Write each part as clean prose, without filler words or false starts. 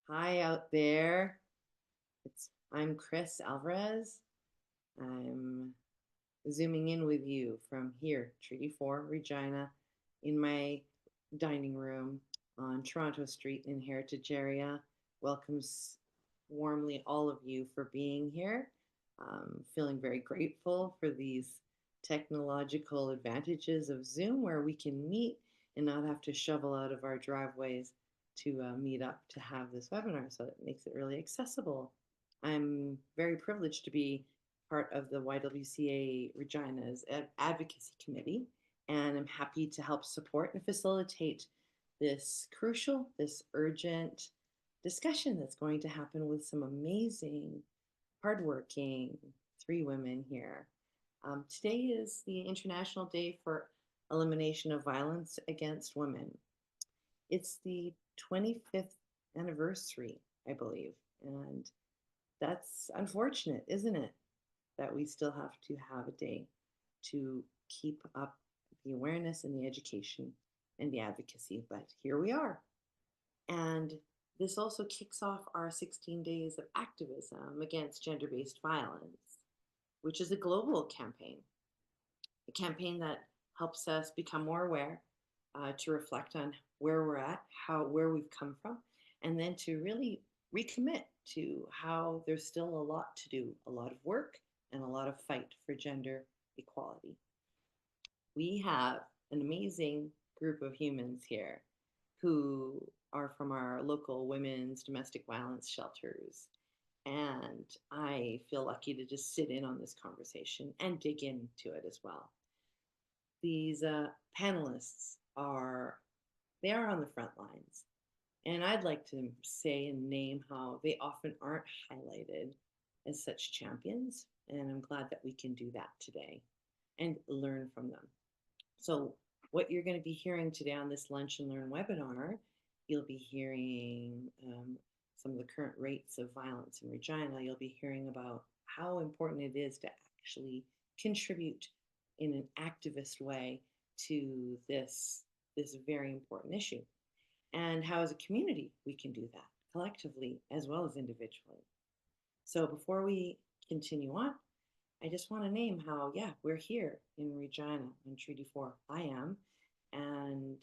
Hi out there. I'm Kris Alvarez. I'm zooming in with you from here, Treaty 4, Regina, in my dining room on Toronto Street in Heritage area. Welcomes warmly all of you for being here. Feeling very grateful for these technological advantages of Zoom where we can meet and not have to shovel out of our driveways to meet up to have this webinar. So it makes it really accessible. I'm very privileged to be part of the YWCA Regina's Advocacy Committee, and I'm happy to help support and facilitate this crucial, this urgent discussion that's going to happen with some amazing, hardworking three women here. Today is the International Day for Elimination of Violence Against Women. It's the 25th anniversary, I believe, and that's unfortunate, isn't it? That we still have to have a day to keep up the awareness and the education and the advocacy. But here we are. And this also kicks off our 16 days of activism against gender based violence, which is a global campaign, a campaign that helps us become more aware, to reflect on where we're at, where we've come from, and then to really recommit to how there's still a lot to do, a lot of work, and a lot of fight for gender equality. We have an amazing group of humans here who are from our local women's domestic violence shelters. And I feel lucky to just sit in on this conversation and dig into it as well. These panelists they are on the front lines. And I'd like to say and name how they often aren't highlighted as such champions. And I'm glad that we can do that today and learn from them. So, what you're going to be hearing today on this Lunch and Learn webinar, you'll be hearing some of the current rates of violence in Regina. You'll be hearing about how important it is to actually contribute in an activist way to this very important issue, and how as a community we can do that collectively as well as individually. So before we continue on, I just want to name how, yeah, we're here in Regina on Treaty 4. I am. And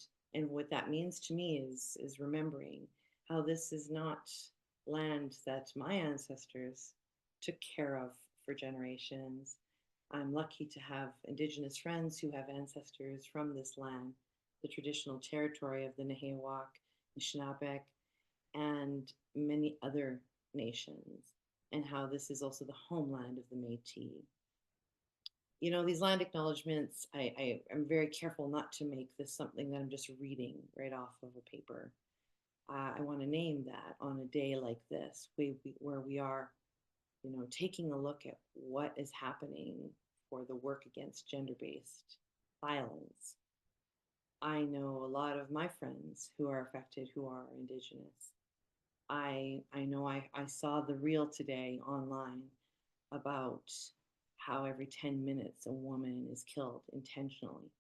what that means to me is remembering how this is not land that my ancestors took care of for generations. I'm lucky to have Indigenous friends who have ancestors from this land, the traditional territory of the Nehiyawak, Anishinaabe, and many other nations, and how this is also the homeland of the Métis. You know, these land acknowledgements, I'm very careful not to make this something that I'm just reading right off of a paper. I want to name that on a day like this, where we are, taking a look at what is happening for the work against gender based violence. I know a lot of my friends who are affected who are Indigenous. I know I saw the reel today online about how every 10 minutes a woman is killed intentionally.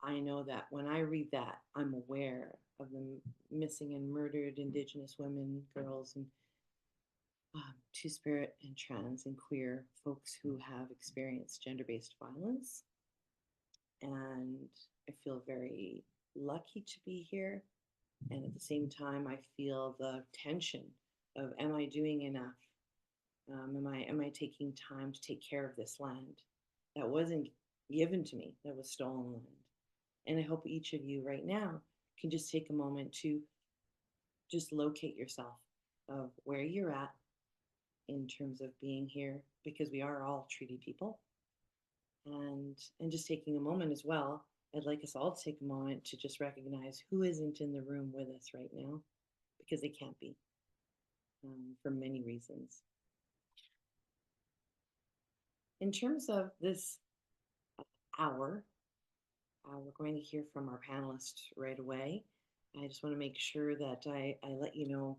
I know that when I read that, I'm aware of the missing and murdered Indigenous women, girls, and Two Spirit and trans and queer folks who have experienced gender based violence. And I feel very lucky to be here. And at the same time, I feel the tension of, am I doing enough? Am I taking time to take care of this land that wasn't given to me, that was stolen land? And I hope each of you right now can just take a moment to just locate yourself of where you're at in terms of being here, because we are all treaty people. And just taking a moment as well, I'd like us all to take a moment to just recognize who isn't in the room with us right now, because they can't be, for many reasons. In terms of this hour, we're going to hear from our panelists right away. I just want to make sure that I let you know,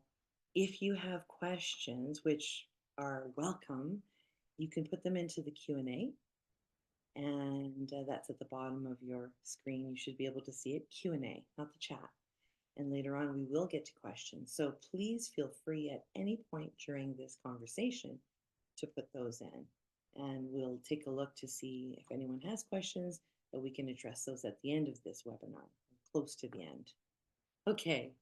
if you have questions, which are welcome, you can put them into the Q&A, and that's at the bottom of your screen. You should be able to see it, Q&A, not the chat. And later on, we will get to questions. So please feel free at any point during this conversation to put those in. And we'll take a look to see if anyone has questions, that we can address those at the end of this webinar, close to the end. Okay.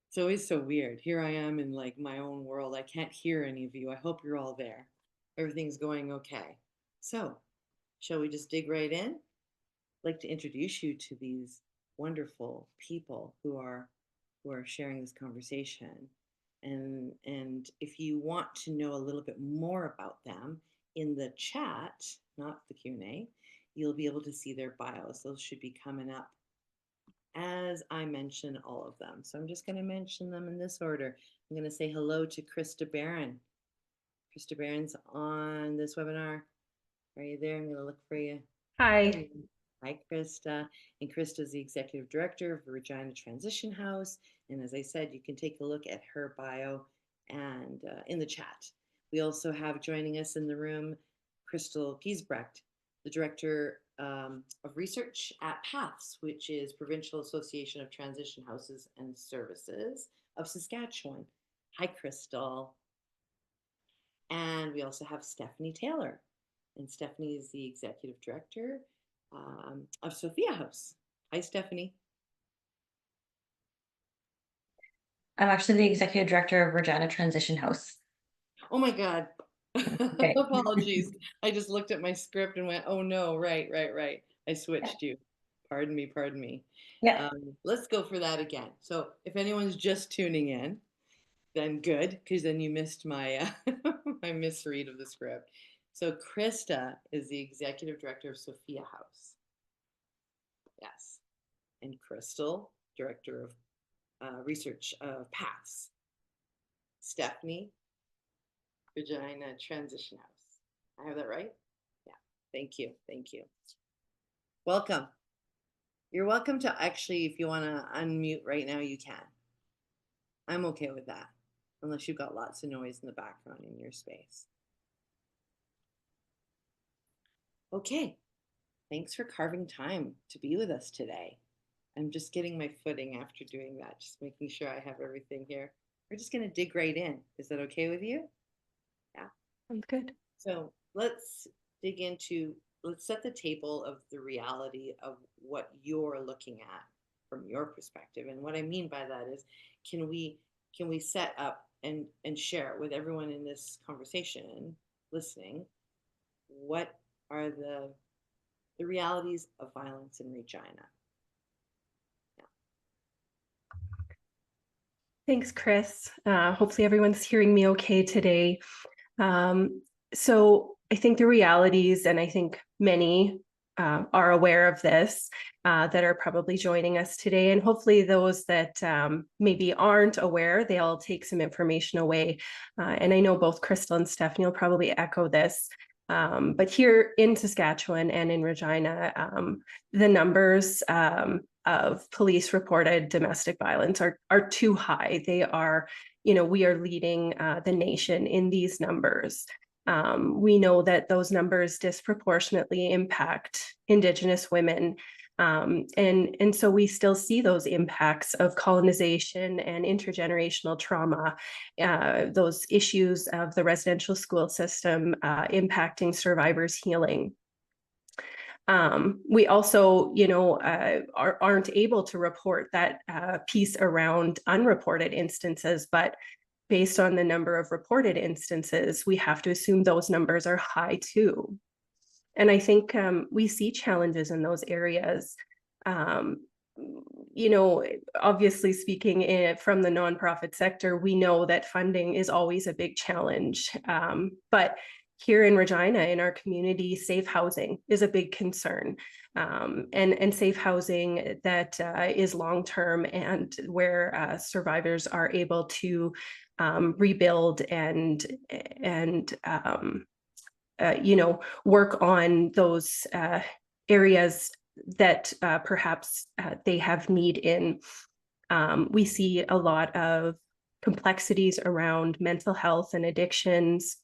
It's always so weird. Here I am in like my own world. I can't hear any of you. I hope you're all there. Everything's going okay. So, shall we just dig right in? I'd like to introduce you to these wonderful people who are sharing this conversation. And if you want to know a little bit more about them, in the chat, not the Q&A, you'll be able to see their bios. Those should be coming up as I mention all of them. So I'm just going to mention them in this order. I'm going to say hello to Christa Baron. Christa Baron's on this webinar. Are you there? I'm going to look for you. Hi. Hi, Christa. And Christa is the Executive Director of Regina Transition House. And as I said, you can take a look at her bio and in the chat. We also have joining us in the room, Giesbrecht, the Director of Research at PATHS, which is Provincial Association of Transition Houses and Services of Saskatchewan. Hi, Crystal. And we also have Stephanie Taylor. And Stephanie is the Executive Director of SOFIA House. Hi, Stephanie. I'm actually the Executive Director of Regina Transition House. Oh my God. Okay. Apologies. I just looked at my script and went, oh no, right. I switched you. Pardon me. Yeah. Let's go for that again. So if anyone's just tuning in, then good, because then you missed my my misread of the script. So Christa is the Executive Director of SOFIA House. Yes. And Crystal, Director of Research of PATHS. Stephanie, Regina Transition House. I have that right? Yeah. Thank you. Welcome. You're welcome to actually, if you want to unmute right now, you can. I'm okay with that, unless you've got lots of noise in the background in your space. Okay. Thanks for carving time to be with us today. I'm just getting my footing after doing that, just making sure I have everything here. We're just going to dig right in. Is that okay with you? Yeah. Sounds good. So let's set the table of the reality of what you're looking at from your perspective. And what I mean by that is, can we set up and share with everyone in this conversation listening, what are the realities of violence in Regina? Thanks, Kris. Hopefully everyone's hearing me okay today. So I think the realities, and I think many are aware of this, that are probably joining us today. And hopefully those that maybe aren't aware, they'll take some information away. And I know both Crystal and Stephanie will probably echo this. But here in Saskatchewan and in Regina, the numbers of police reported domestic violence are too high. They are, we are leading the nation in these numbers. We know that those numbers disproportionately impact Indigenous women. And so we still see those impacts of colonization and intergenerational trauma, those issues of the residential school system impacting survivors' healing. We also, aren't able to report that piece around unreported instances, but based on the number of reported instances, we have to assume those numbers are high too. And I think we see challenges in those areas. Obviously speaking from the nonprofit sector, we know that funding is always a big challenge. But here in Regina, in our community, safe housing is a big concern, and safe housing that is long-term and where survivors are able to rebuild and work on those areas that perhaps they have need in. We see a lot of complexities around mental health and addictions.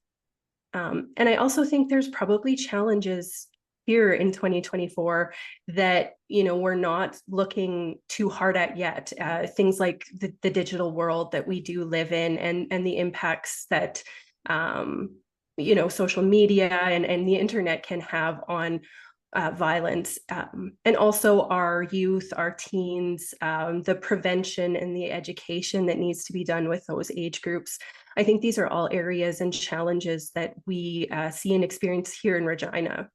And I also think there's probably challenges here in 2024 that, we're not looking too hard at yet. Things like the digital world that we do live in, and the impacts that, social media and the internet can have on violence, and also our youth, our teens, the prevention and the education that needs to be done with those age groups. I think these are all areas and challenges that we see and experience here in Regina.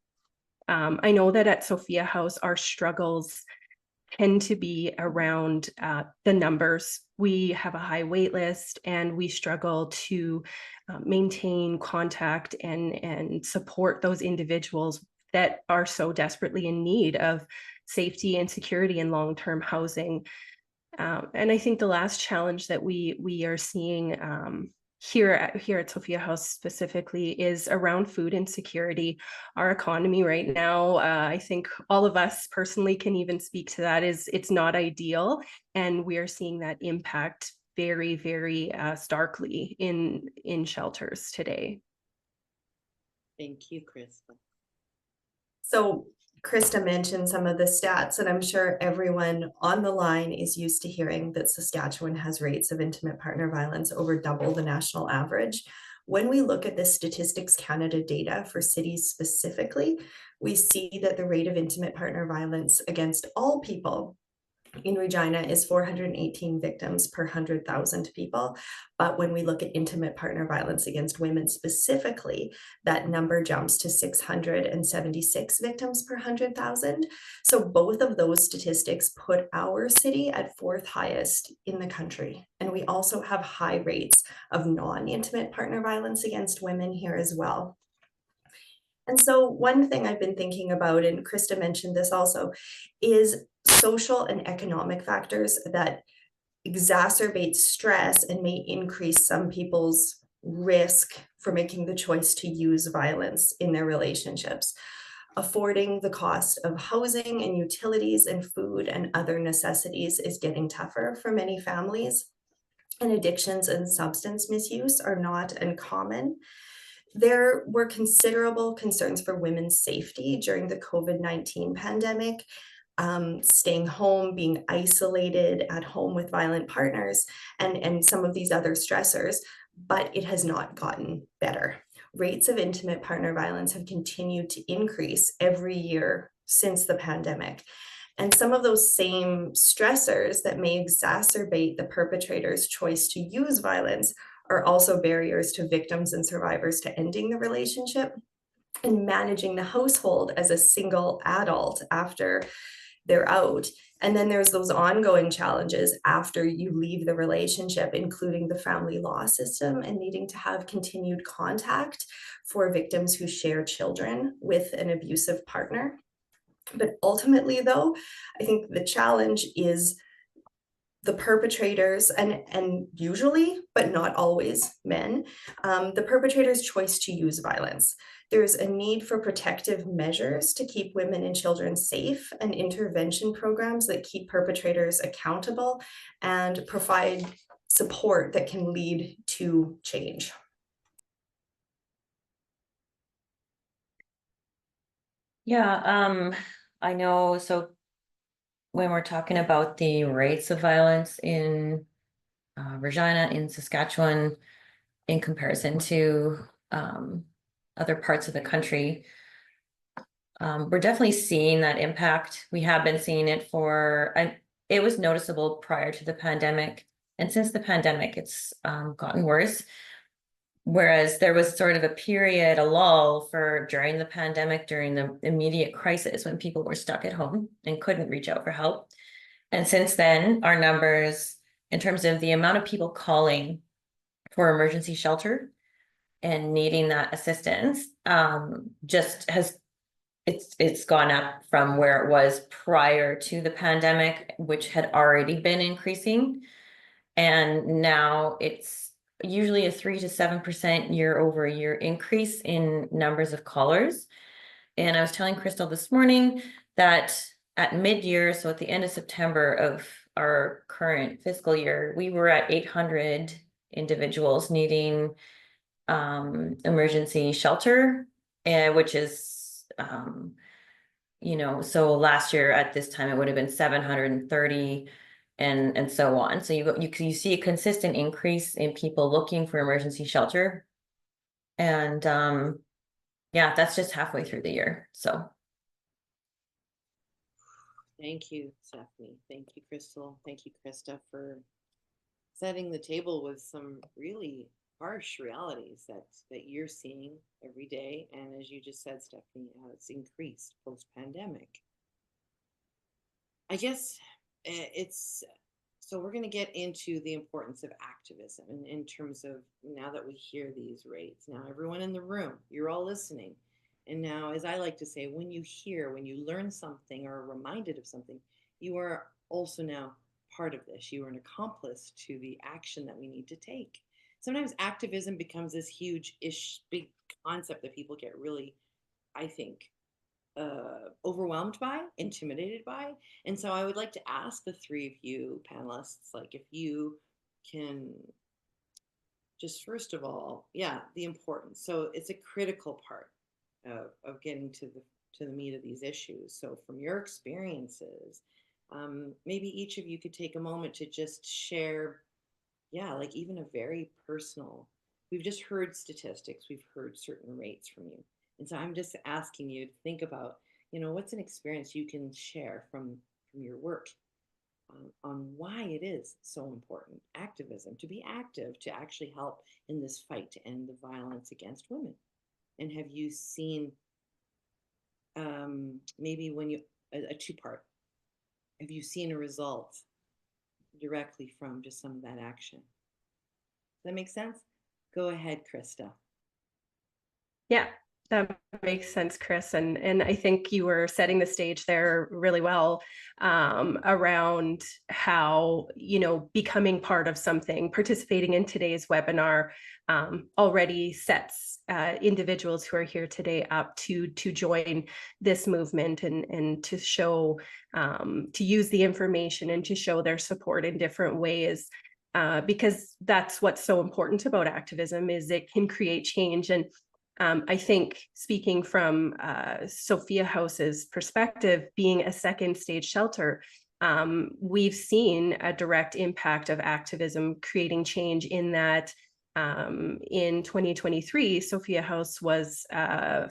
I know that at SOFIA House, our struggles tend to be around the numbers. We have a high wait list, and we struggle to maintain contact and support those individuals that are so desperately in need of safety and security and long-term housing. And I think the last challenge that we are seeing here at SOFIA House specifically is around food insecurity. Our economy right now, I think all of us personally can even speak to that, is it's not ideal, and we are seeing that impact very, very starkly in shelters today. Thank you, Christa. So Christa mentioned some of the stats, and I'm sure everyone on the line is used to hearing that Saskatchewan has rates of intimate partner violence over double the national average. When we look at the Statistics Canada data for cities specifically, we see that the rate of intimate partner violence against all people in Regina is 418 victims per 100,000 people. But when we look at intimate partner violence against women specifically, that number jumps to 676 victims per 100,000. So both of those statistics put our city at 4th highest in the country. And we also have high rates of non-intimate partner violence against women here as well. And so one thing I've been thinking about, and Christa mentioned this also, is social and economic factors that exacerbate stress and may increase some people's risk for making the choice to use violence in their relationships. Affording the cost of housing and utilities and food and other necessities is getting tougher for many families, and addictions and substance misuse are not uncommon. There were considerable concerns for women's safety during the COVID-19 pandemic, staying home, being isolated at home with violent partners, and some of these other stressors, but it has not gotten better. Rates of intimate partner violence have continued to increase every year since the pandemic. And some of those same stressors that may exacerbate the perpetrator's choice to use violence are also barriers to victims and survivors to ending the relationship and managing the household as a single adult after they're out. And then there's those ongoing challenges after you leave the relationship, including the family law system and needing to have continued contact for victims who share children with an abusive partner. But ultimately, though, I think the challenge is the perpetrators, and usually, but not always, men, the perpetrator's choice to use violence. There's a need for protective measures to keep women and children safe, and intervention programs that keep perpetrators accountable and provide support that can lead to change. Yeah, I know. So when we're talking about the rates of violence in Regina, in Saskatchewan, in comparison to other parts of the country, we're definitely seeing that impact. We have been seeing it it was noticeable prior to the pandemic, and since the pandemic, it's gotten worse. Whereas there was sort of a period, a lull during the pandemic, during the immediate crisis when people were stuck at home and couldn't reach out for help. And since then, our numbers, in terms of the amount of people calling for emergency shelter and needing that assistance, it's gone up from where it was prior to the pandemic, which had already been increasing. And now it's usually a 3 to 7% year-over-year increase in numbers of callers. And I was telling Crystal this morning that at mid-year, so at the end of September of our current fiscal year, we were at 800 individuals needing emergency shelter, which is so last year at this time, it would have been 730 and so on. So you see a consistent increase in people looking for emergency shelter. And yeah, that's just halfway through the year. So Thank you, Stephanie. Thank you, Crystal. Thank you, Krista, for setting the table with some really harsh realities that you're seeing every day. And as you just said, Stephanie, how it's increased post-pandemic. I guess so we're going to get into the importance of activism in terms of, now that we hear these rates, now everyone in the room, you're all listening. And now, as I like to say, when you learn something or are reminded of something, you are also now part of this. You are an accomplice to the action that we need to take. Sometimes activism becomes this big concept that people get really, I think, overwhelmed by, intimidated by. And so I would like to ask the three of you panelists, like, if you can just, first of all, the importance. So it's a critical part of getting to the meat of these issues. So from your experiences, maybe each of you could take a moment to just share, like even a very personal, we've just heard statistics, we've heard certain rates from you. And so I'm just asking you to think about, what's an experience you can share from your work on why it is so important, activism, to be active, to actually help in this fight to end the violence against women. And have you seen, maybe when a two-part, have you seen a result directly from just some of that action? Does that make sense? Go ahead, Krista. Yeah, that makes sense, Kris. And I think you were setting the stage there really well, around how, becoming part of something, participating in today's webinar, already sets individuals who are here today up to join this movement and to show, to use the information and to show their support in different ways. Because that's what's so important about activism, is it can create change. And I think, speaking from SOFIA House's perspective, being a second stage shelter, we've seen a direct impact of activism creating change, in that in 2023, SOFIA House was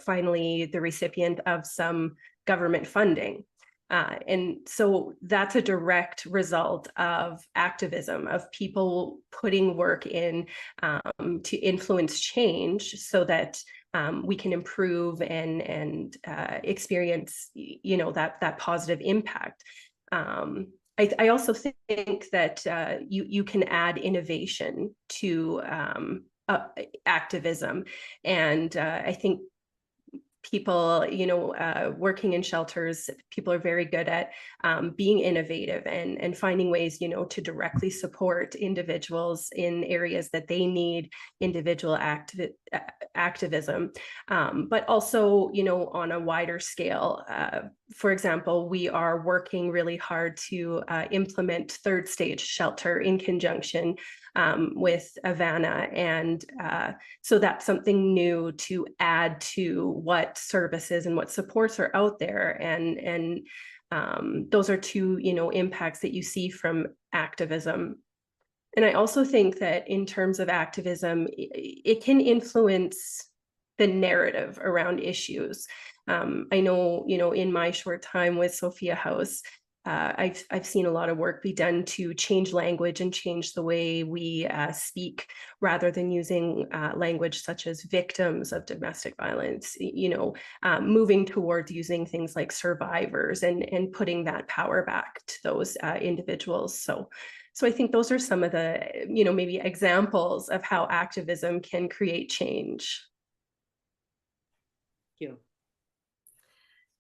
finally the recipient of some government funding. And so that's a direct result of activism, of people putting work in to influence change, so that we can improve and experience, that positive impact. I also think that you can add innovation to activism, and I think people, working in shelters, people are very good at being innovative and finding ways, to directly support individuals in areas that they need individual activism, but also, on a wider scale. For example, we are working really hard to implement third stage shelter in conjunction with Havana. And so that's something new to add to what services and what supports are out there. And those are two, impacts that you see from activism. And I also think that in terms of activism, it can influence the narrative around issues. I know, in my short time with SOFIA House, I've seen a lot of work be done to change language and change the way we speak, rather than using language such as victims of domestic violence, moving towards using things like survivors and putting that power back to those individuals. So I think those are some of the, maybe examples of how activism can create change. Thank you.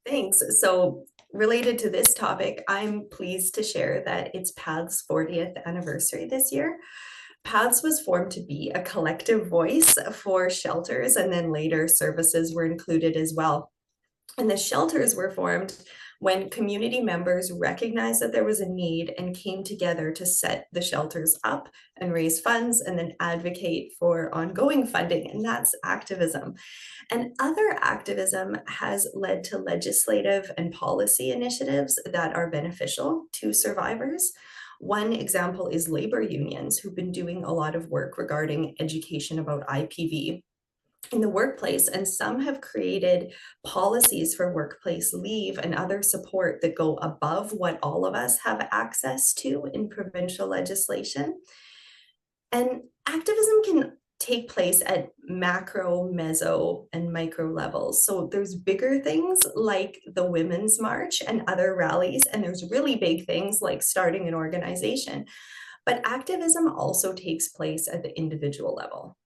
Thanks. So related to this topic, I'm pleased to share that it's PATH's 40th anniversary this year. PATH's was formed to be a collective voice for shelters, and then later services were included as well. And the shelters were formed when community members recognized that there was a need and came together to set the shelters up and raise funds and then advocate for ongoing funding. And that's activism. And other activism has led to legislative and policy initiatives that are beneficial to survivors. One example is labor unions, who've been doing a lot of work regarding education about IPV in the workplace, and some have created policies for workplace leave and other support that go above what all of us have access to in provincial legislation. And activism can take place at macro, meso, and micro levels. So there's bigger things like the Women's March and other rallies, and there's really big things like starting an organization. But activism also takes place at the individual level.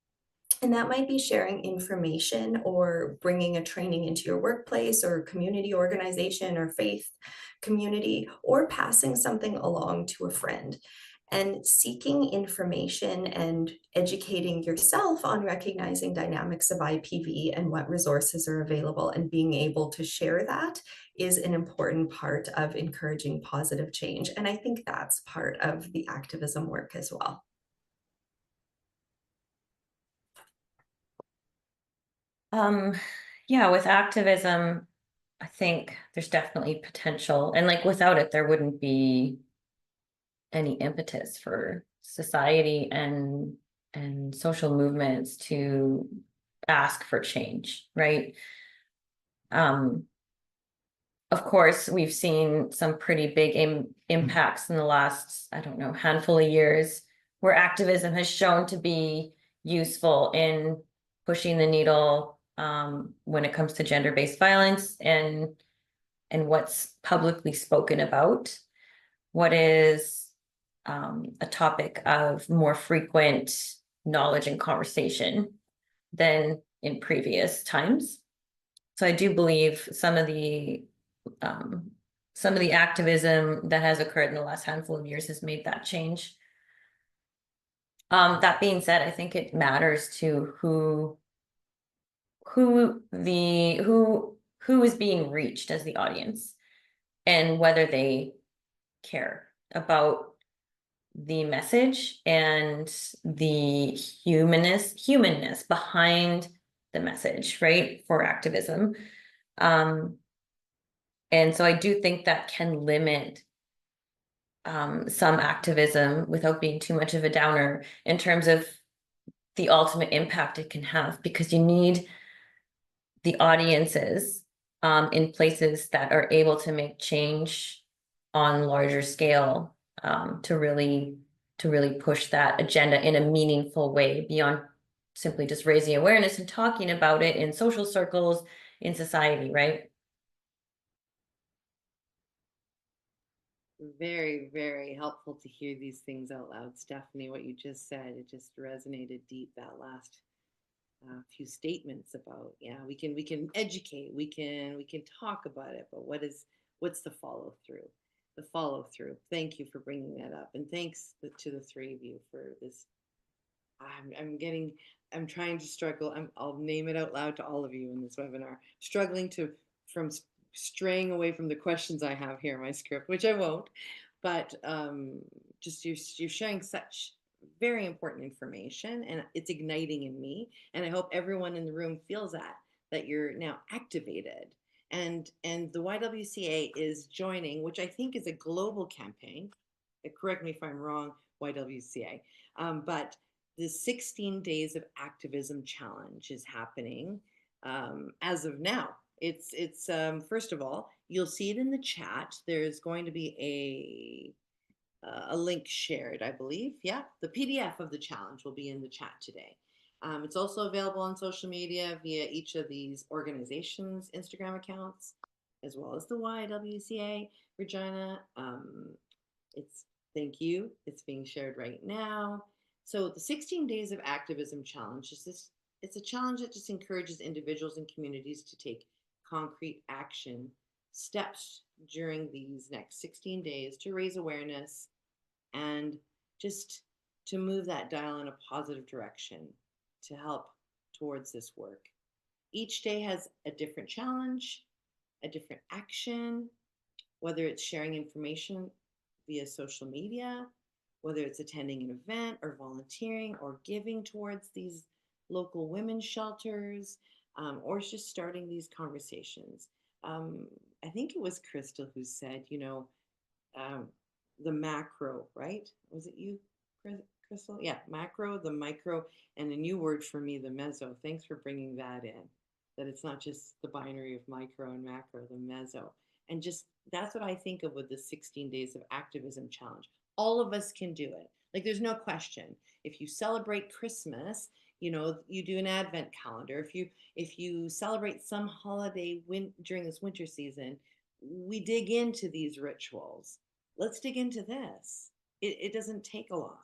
And that might be sharing information or bringing a training into your workplace or community organization or faith community, or passing something along to a friend. And seeking information and educating yourself on recognizing dynamics of IPV and what resources are available, and being able to share that is an important part of encouraging positive change. And I think that's part of the activism work as well. Yeah, with activism, I think there's definitely potential, and like without it, there wouldn't be any impetus for society and social movements to ask for change, right? Of course, we've seen some pretty big impacts in the last, I don't know, handful of years, where activism has shown to be useful in pushing the needle when it comes to gender-based violence and what's publicly spoken about. What is a topic of more frequent knowledge and conversation than in previous times. So I do believe some of the activism that has occurred in the last handful of years has made that change. That being said, I think it matters to who is being reached as the audience, and whether they care about the message and the humanness behind the message, right, for activism. And so I do think that can limit some activism without being too much of a downer in terms of the ultimate impact it can have, because you need the audiences in places that are able to make change on larger scale to really push that agenda in a meaningful way beyond simply just raising awareness and talking about it in social circles in society, right? Very, very helpful to hear these things out loud, Stephanie. What you just said, it just resonated deep, that last few statements about, yeah, we can educate, we can talk about it, but what's the follow through? Thank you for bringing that up, and thanks to the three of you for this. I'm trying to struggle. I'll name it out loud to all of you in this webinar, struggling from straying away from the questions I have here in my script, which I won't, but just you're sharing such very important information, and it's igniting in me, and I hope everyone in the room feels that you're now activated, and the YWCA is joining, which I think is a global campaign. Correct me if I'm wrong, YWCA, but the 16 Days of Activism Challenge is happening as of now. It's first of all, you'll see it in the chat. There's going to be a link shared, I believe. Yeah, the PDF of the challenge will be in the chat today. It's also available on social media via each of these organizations' Instagram accounts, as well as the YWCA Regina. Thank you. It's being shared right now. So the 16 Days of Activism Challenge it's a challenge that just encourages individuals and communities to take concrete action steps during these next 16 days to raise awareness and just to move that dial in a positive direction to help towards this work. Each day has a different challenge, a different action, whether it's sharing information via social media, whether it's attending an event or volunteering or giving towards these local women's shelters, or just starting these conversations. I think it was Crystal who said, um, the macro, right? Was it you, Crystal? Yeah, macro, the micro, and a new word for me, the meso. Thanks for bringing that in. That it's not just the binary of micro and macro, the meso. And just that's what I think of with the 16 days of activism challenge. All of us can do it. Like there's no question. If you celebrate Christmas, you do an advent calendar. If you celebrate some holiday during this winter season, we dig into these rituals. Let's dig into this. It doesn't take a lot.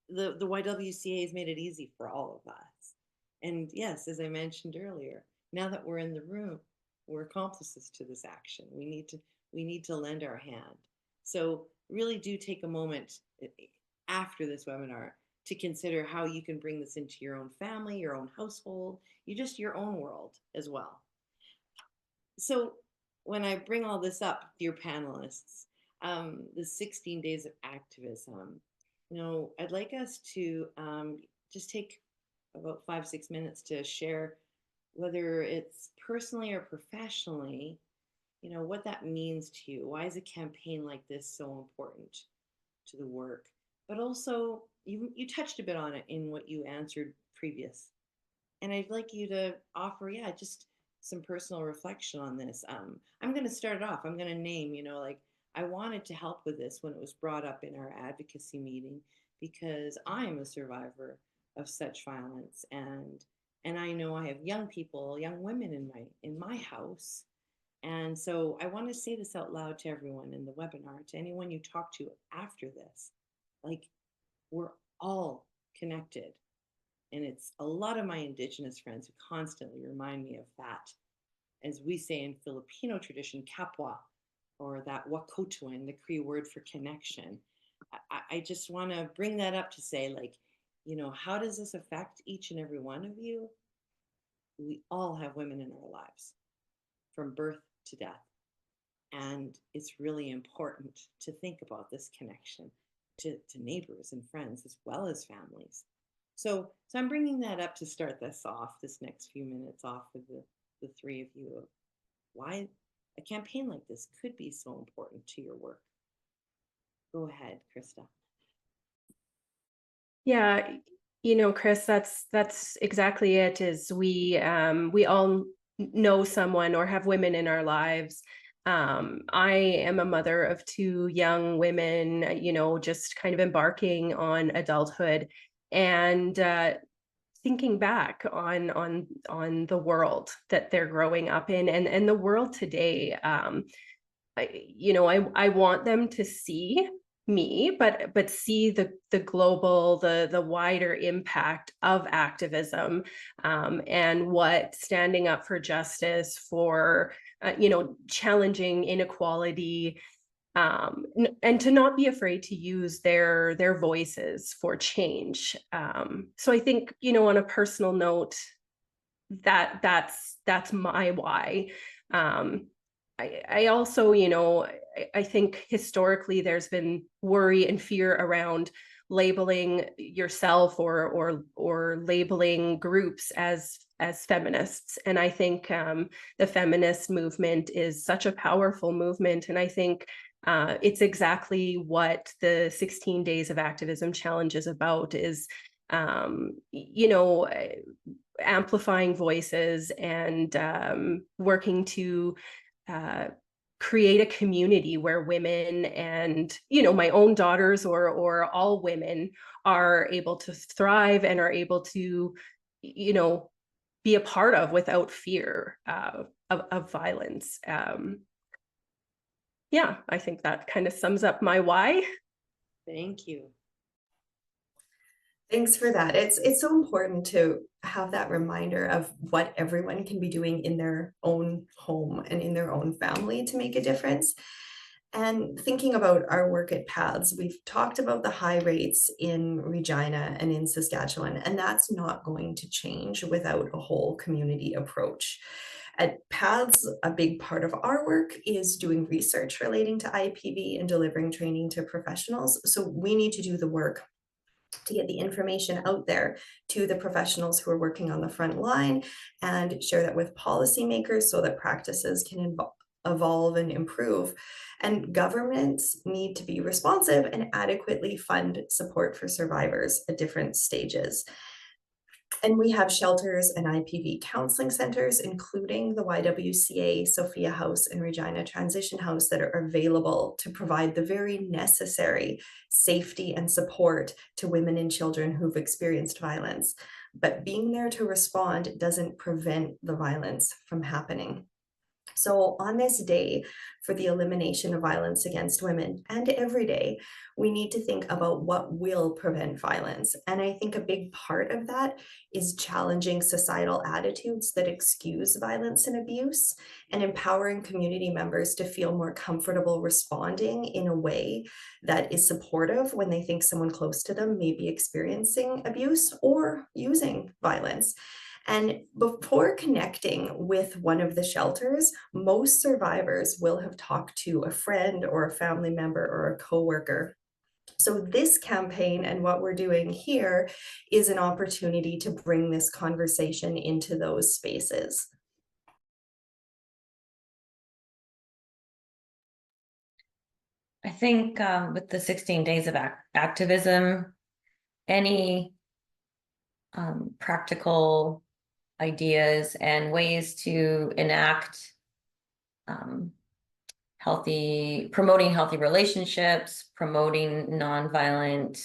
The YWCA has made it easy for all of us. And yes, as I mentioned earlier, now that we're in the room, we're accomplices to this action. We need to lend our hand. So really do take a moment after this webinar to consider how you can bring this into your own family, your own household, your own world as well. So when I bring all this up, dear panelists, the 16 days of activism, I'd like us to just take about 5-6 minutes to share, whether it's personally or professionally, what that means to you. Why is a campaign like this so important to the work? But also, you touched a bit on it in what you answered previous. And I'd like you to offer, just some personal reflection on this. I'm going to start it off. I'm going to name, I wanted to help with this when it was brought up in our advocacy meeting, because I am a survivor of such violence. And I know I have young people, young women in my house. And so I want to say this out loud to everyone in the webinar, to anyone you talk to after this. Like, we're all connected. And it's a lot of my Indigenous friends who constantly remind me of that. As we say in Filipino tradition, kapwa, or that wakotuan, the Cree word for connection. I just want to bring that up to say, how does this affect each and every one of you? We all have women in our lives, from birth to death. And it's really important to think about this connection to neighbors and friends as well as families. So I'm bringing that up to start this next few minutes off with the three of you, of why a campaign like this could be so important to your work. Go ahead, Christa. Yeah, Kris, that's exactly it. Is we all know someone or have women in our lives. I am a mother of 2 young women, just kind of embarking on adulthood, and thinking back on the world that they're growing up in, and the world today. I want them to see me, but see the global, the wider impact of activism, and what standing up for justice, for challenging inequality, and to not be afraid to use their voices for change. So I think, on a personal note, that's my why. I also, I think historically there's been worry and fear around labeling yourself or labeling groups as feminists. And I think the feminist movement is such a powerful movement. And I think it's exactly what the 16 Days of Activism Challenge is about, is amplifying voices and working to create a community where women and, my own daughters or all women are able to thrive and are able to, be a part of without fear of violence. Yeah, I think that kind of sums up my why. Thank you. Thanks for that. It's so important to have that reminder of what everyone can be doing in their own home and in their own family to make a difference. And thinking about our work at Paths, we've talked about the high rates in Regina and in Saskatchewan, and that's not going to change without a whole community approach. At Paths, a big part of our work is doing research relating to IPV and delivering training to professionals. So we need to do the work to get the information out there to the professionals who are working on the front line and share that with policymakers so that practices can evolve and improve. And governments need to be responsive and adequately fund support for survivors at different stages. And we have shelters and IPV counseling centers, including the YWCA SOFIA House and Regina Transition House, that are available to provide the very necessary safety and support to women and children who've experienced violence. But being there to respond doesn't prevent the violence from happening. So on this day for the elimination of violence against women, and every day, we need to think about what will prevent violence. And I think a big part of that is challenging societal attitudes that excuse violence and abuse, and empowering community members to feel more comfortable responding in a way that is supportive when they think someone close to them may be experiencing abuse or using violence. And before connecting with one of the shelters, most survivors will have talked to a friend or a family member or a coworker. So this campaign and what we're doing here is an opportunity to bring this conversation into those spaces. I think with the 16 days of activism, any practical ideas and ways to enact promoting healthy relationships, promoting nonviolent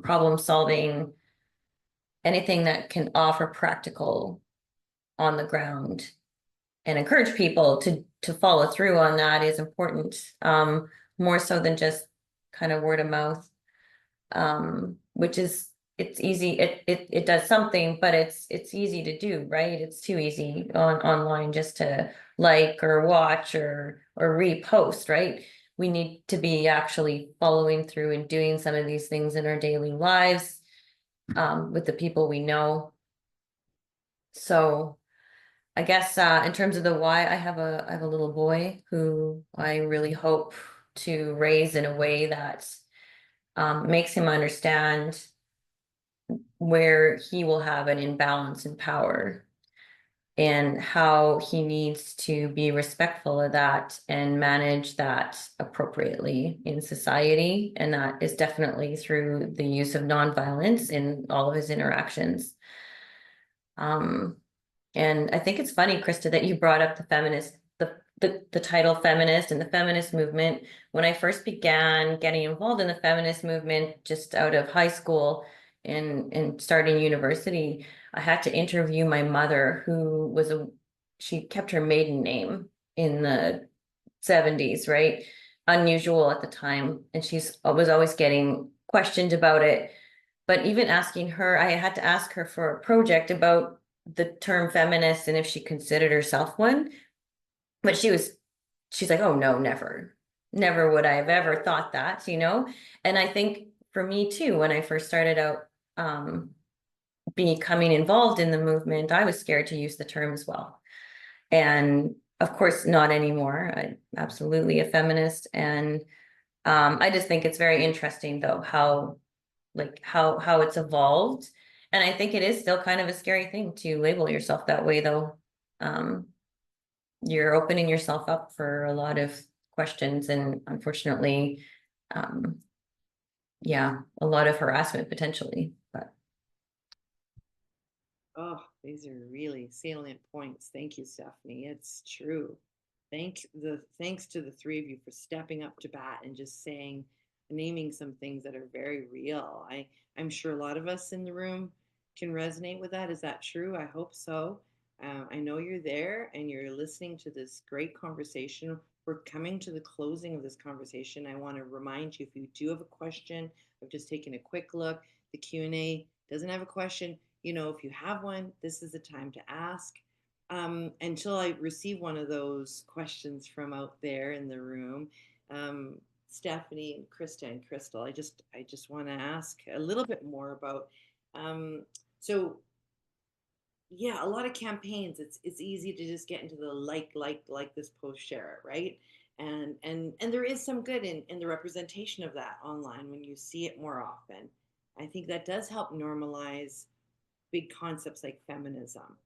problem solving, anything that can offer practical on the ground and encourage people to follow through on that is important, more so than just kind of word of mouth, which is, it's easy, it does something, but it's easy to do, right? It's too easy online just to like or watch or repost, right? We need to be actually following through and doing some of these things in our daily lives with the people we know. So I guess in terms of the why, I have a little boy who I really hope to raise in a way that makes him understand where he will have an imbalance in power and how he needs to be respectful of that and manage that appropriately in society. And that is definitely through the use of nonviolence in all of his interactions. And I think it's funny, Christa, that you brought up the feminist, the title feminist and the feminist movement. When I first began getting involved in the feminist movement just out of high school and starting university, I had to interview my mother, who she kept her maiden name in the 70s, right? Unusual at the time. And was always getting questioned about it. But even asking her, I had to ask her for a project about the term feminist and if she considered herself one. But she's like, oh no, never would I have ever thought that, you know? And I think for me too, when I first started out becoming involved in the movement, I was scared to use the term as well. And of course, not anymore. I'm absolutely a feminist. And I just think it's very interesting though, how it's evolved. And I think it is still kind of a scary thing to label yourself that way though. You're opening yourself up for a lot of questions and unfortunately, yeah, a lot of harassment potentially, but. Oh, these are really salient points. Thank you, Stephanie. It's true. Thanks to the three of you for stepping up to bat and just naming some things that are very real. I'm sure a lot of us in the room can resonate with that. Is that true? I hope so. I know you're there and you're listening to this great conversation. We're coming to the closing of this conversation. I want to remind you, if you do have a question, I've just taken a quick look. The Q&A doesn't have a question. You know, if you have one, this is the time to ask. Until I receive one of those questions from out there in the room, Stephanie and Christa and Crystal, I just want to ask a little bit more about. So yeah, a lot of campaigns, it's easy to just get into the like this post, share it, right? And there is some good in the representation of that online when you see it more often. I think that does help normalize big concepts like feminism,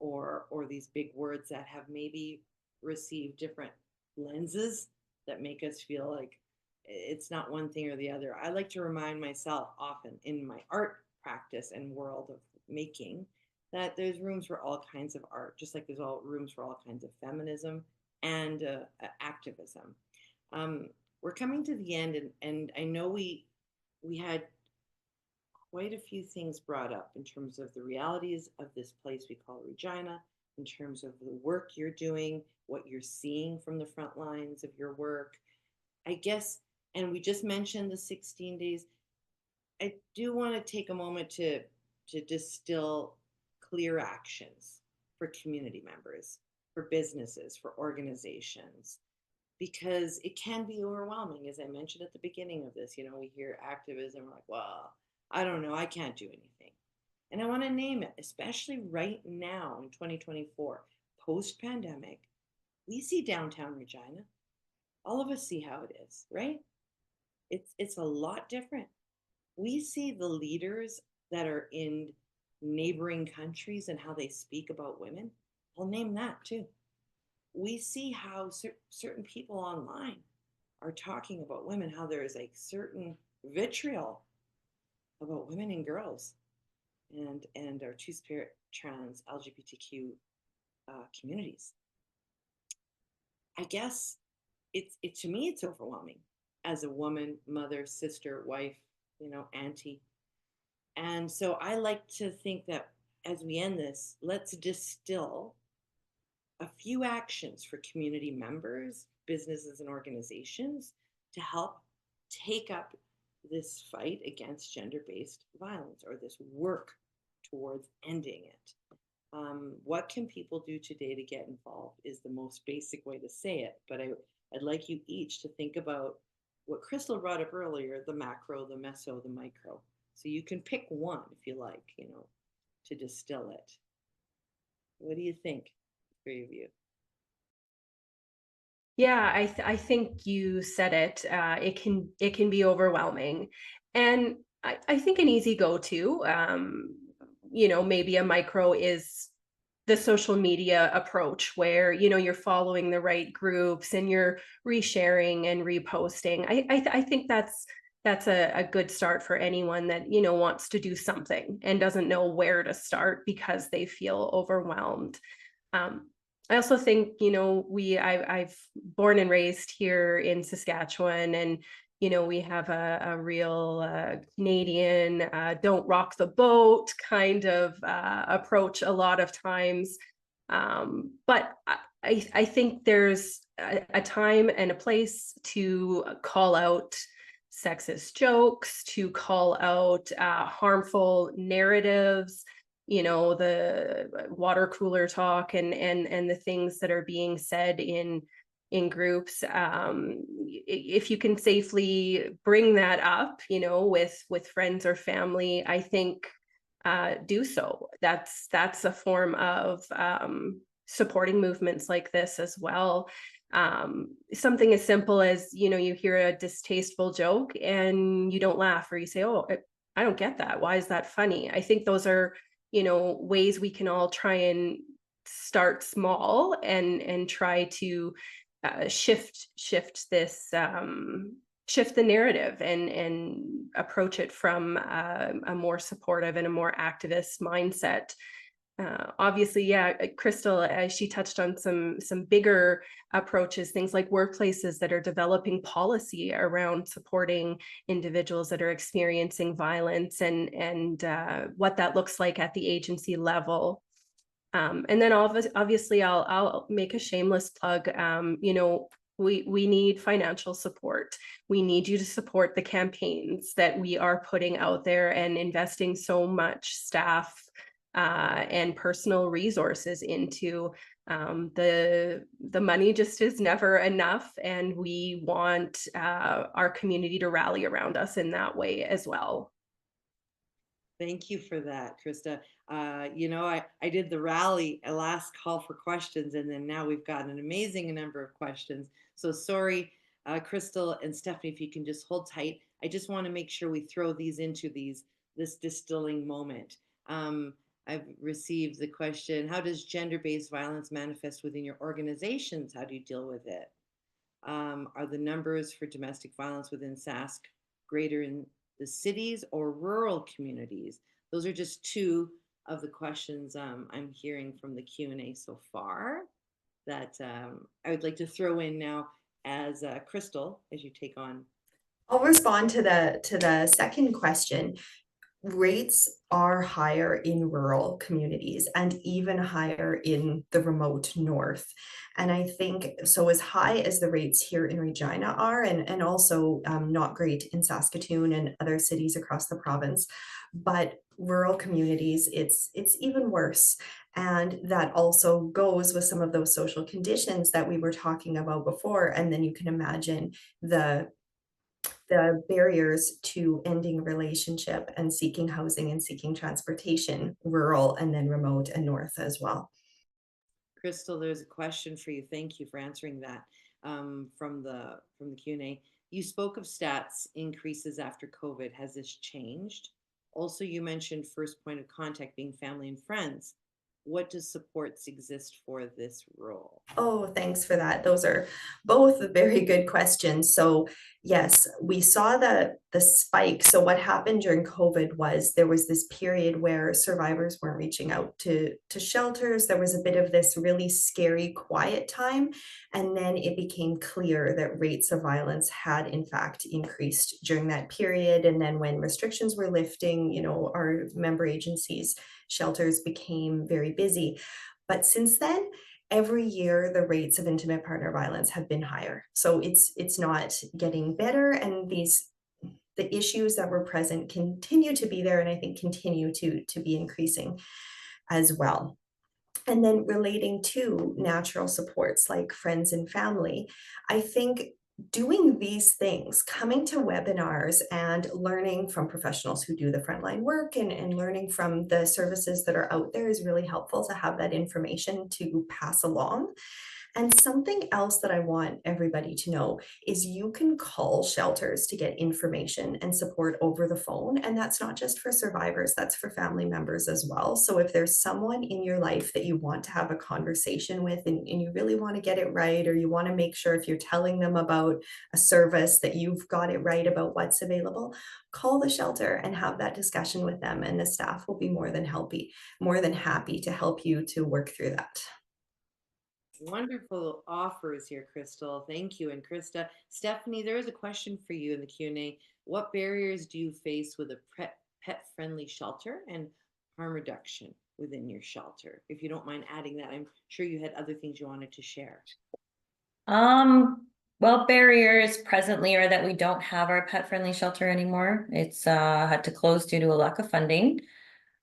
or these big words that have maybe received different lenses that make us feel like it's not one thing or the other. I like to remind myself often in my art practice and world of making that there's rooms for all kinds of art, just like there's all rooms for all kinds of feminism and activism. Um, we're coming to the end, and I know we had quite a few things brought up in terms of the realities of this place we call Regina, in terms of the work you're doing, what you're seeing from the front lines of your work. I guess, and we just mentioned the 16 days. I do want to take a moment to distill clear actions for community members, for businesses, for organizations, because it can be overwhelming. As I mentioned at the beginning of this, we hear activism, we're like, well, I don't know, I can't do anything. And I want to name it, especially right now in 2024, post pandemic. We see downtown Regina. All of us see how it is, right? It's a lot different. We see the leaders that are in neighboring countries and how they speak about women. I'll name that too. We see how certain people online are talking about women, how there is like certain vitriol about women and girls, and our two-spirit, trans, LGBTQ communities. I guess it to me it's overwhelming as a woman, mother, sister, wife, auntie. And so I like to think that as we end this, let's distill a few actions for community members, businesses, and organizations to help take up this fight against gender-based violence, or this work towards ending it. What can people do today to get involved is the most basic way to say it, but I'd like you each to think about what Crystal brought up earlier, the macro, the meso, the micro. So you can pick one if you like, to distill it. What do you think, three of you? Yeah, I think you said it. It can be overwhelming, and I think an easy go-to, maybe a micro is the social media approach, where you're following the right groups and you're resharing and reposting. I think that's a good start for anyone that wants to do something and doesn't know where to start because they feel overwhelmed. I also think, I've born and raised here in Saskatchewan, and, we have a real Canadian, don't rock the boat kind of approach a lot of times. But I think there's a time and a place to call out sexist jokes, to call out harmful narratives, the water cooler talk and the things that are being said in groups. If you can safely bring that up, with friends or family, I think do so. That's a form of supporting movements like this as well. Something as simple as, you hear a distasteful joke and you don't laugh, or you say, oh, I don't get that. Why is that funny? I think those are ways we can all try and start small and try to shift this, shift the narrative and approach it from a more supportive and a more activist mindset. Obviously, yeah, Crystal, she touched on some bigger approaches, things like workplaces that are developing policy around supporting individuals that are experiencing violence, and what that looks like at the agency level. And then obviously, I'll make a shameless plug. We need financial support. We need you to support the campaigns that we are putting out there and investing so much staff and personal resources into. The money just is never enough, and we want our community to rally around us in that way as well. Thank you for that, Krista. I did the rally, a last call for questions, and then now we've got an amazing number of questions. So sorry, Crystal and Stephanie, if you can just hold tight. I just want to make sure we throw these into this distilling moment. I've received the question, how does gender-based violence manifest within your organizations? How do you deal with it? Are the numbers for domestic violence within Sask greater in the cities or rural communities? Those are just two of the questions I'm hearing from the Q&A so far that I would like to throw in now as Crystal, as you take on. I'll respond to the second question. Rates are higher in rural communities and even higher in the remote north. And I think so, as high as the rates here in Regina are, and also not great in Saskatoon and other cities across the province, but rural communities, it's even worse. And that also goes with some of those social conditions that we were talking about before. And then you can imagine the barriers to ending a relationship and seeking housing and seeking transportation, rural and then remote and north as well. Crystal, there's a question for you. Thank you for answering that from the Q&A. You spoke of stats increases after COVID. Has this changed? Also, you mentioned first point of contact being family and friends. What does supports exist for this role? Oh, thanks for that. Those are both very good questions. So yes, we saw the spike. So what happened during COVID was there was this period where survivors weren't reaching out to shelters. There was a bit of this really scary quiet time. And then it became clear that rates of violence had in fact increased during that period. And then when restrictions were lifting, our member agencies, shelters became very busy. But since then, every year the rates of intimate partner violence have been higher. So it's not getting better, and the issues that were present continue to be there, and I think continue to be increasing as well. And then relating to natural supports like friends and family, I think doing these things, coming to webinars and learning from professionals who do the frontline work and learning from the services that are out there is really helpful to have that information to pass along. And something else that I want everybody to know is you can call shelters to get information and support over the phone. And that's not just for survivors, that's for family members as well. So if there's someone in your life that you want to have a conversation with and you really want to get it right, or you want to make sure if you're telling them about a service that you've got it right about what's available, call the shelter and have that discussion with them. And the staff will be more than happy to help you to work through that. Wonderful offers here, Crystal. Thank you. And Krista, Stephanie, there is a question for you in the Q&A. What barriers do you face with a pet-friendly shelter and harm reduction within your shelter? If you don't mind adding that, I'm sure you had other things you wanted to share. Well, barriers presently are that we don't have our pet-friendly shelter anymore. It's had to close due to a lack of funding.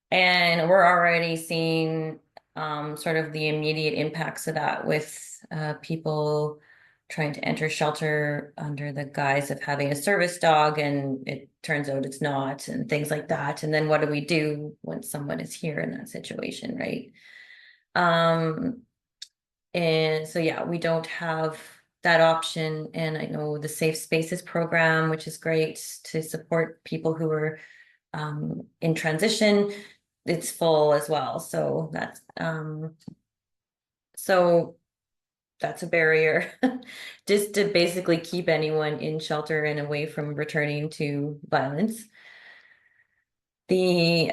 And we're already seeing sort of the immediate impacts of that with people trying to enter shelter under the guise of having a service dog, and it turns out it's not, and things like that. And then what do we do when someone is here in that situation, right? And so, yeah, we don't have that option. And I know the Safe Spaces program, which is great to support people who are in transition, it's full as well. So that's a barrier just to basically keep anyone in shelter and away from returning to violence. In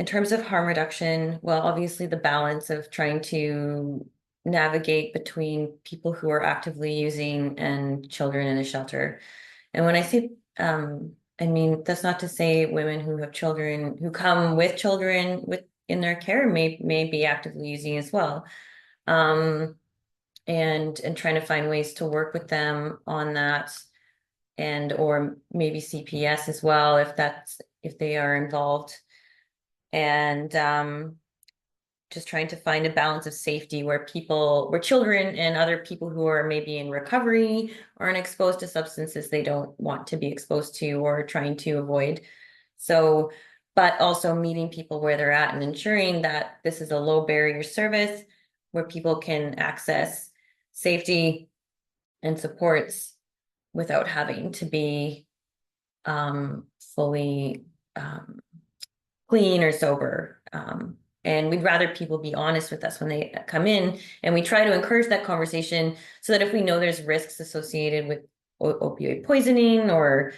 terms of harm reduction, well, obviously the balance of trying to navigate between people who are actively using and children in a shelter. And when I say I mean, that's not to say women who have children, who come with children in their care may be actively using as well. And trying to find ways to work with them on that, and or maybe CPS as well if they are involved. And just trying to find a balance of safety where children and other people who are maybe in recovery or exposed to substances they don't want to be exposed to or trying to avoid. So but also meeting people where they're at and ensuring that this is a low barrier service where people can access safety and supports without having to be fully clean or sober. And we'd rather people be honest with us when they come in, and we try to encourage that conversation so that if we know there's risks associated with opioid poisoning or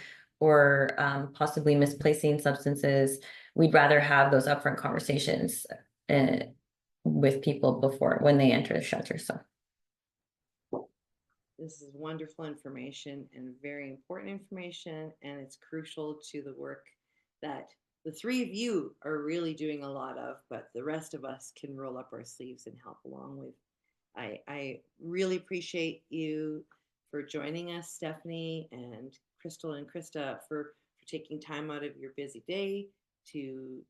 possibly misplacing substances, we'd rather have those upfront conversations with people before when they enter the shelter. So this is wonderful information and very important information, and it's crucial to the work that the three of you are really doing a lot of, but the rest of us can roll up our sleeves and help along with. I really appreciate you for joining us, Stephanie and Crystal and Krista, for taking time out of your busy day to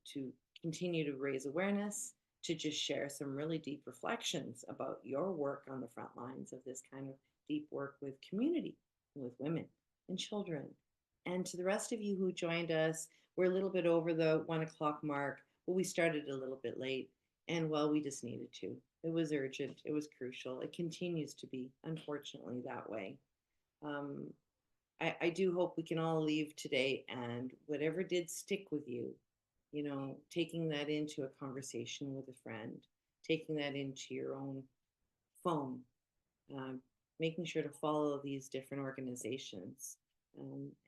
continue to raise awareness, to just share some really deep reflections about your work on the front lines of this kind of deep work with community, with women and children. And to the rest of you who joined us, we're a little bit over the 1 o'clock mark, but we started a little bit late. And well, we just needed to. It was urgent. It was crucial. It continues to be, unfortunately, that way. I do hope we can all leave today, and whatever did stick with you, you know, taking that into a conversation with a friend, taking that into your own phone, making sure to follow these different organizations,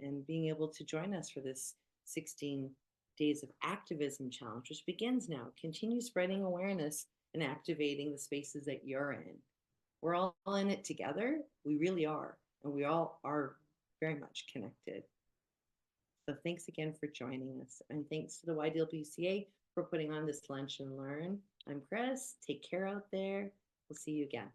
and being able to join us for this 16 Days of Activism Challenge, which begins now. Continue spreading awareness and activating the spaces that you're in. We're all in it together. We really are. And we all are very much connected. So thanks again for joining us. And thanks to the YWCA for putting on this Lunch and Learn. I'm Kris. Take care out there. We'll see you again.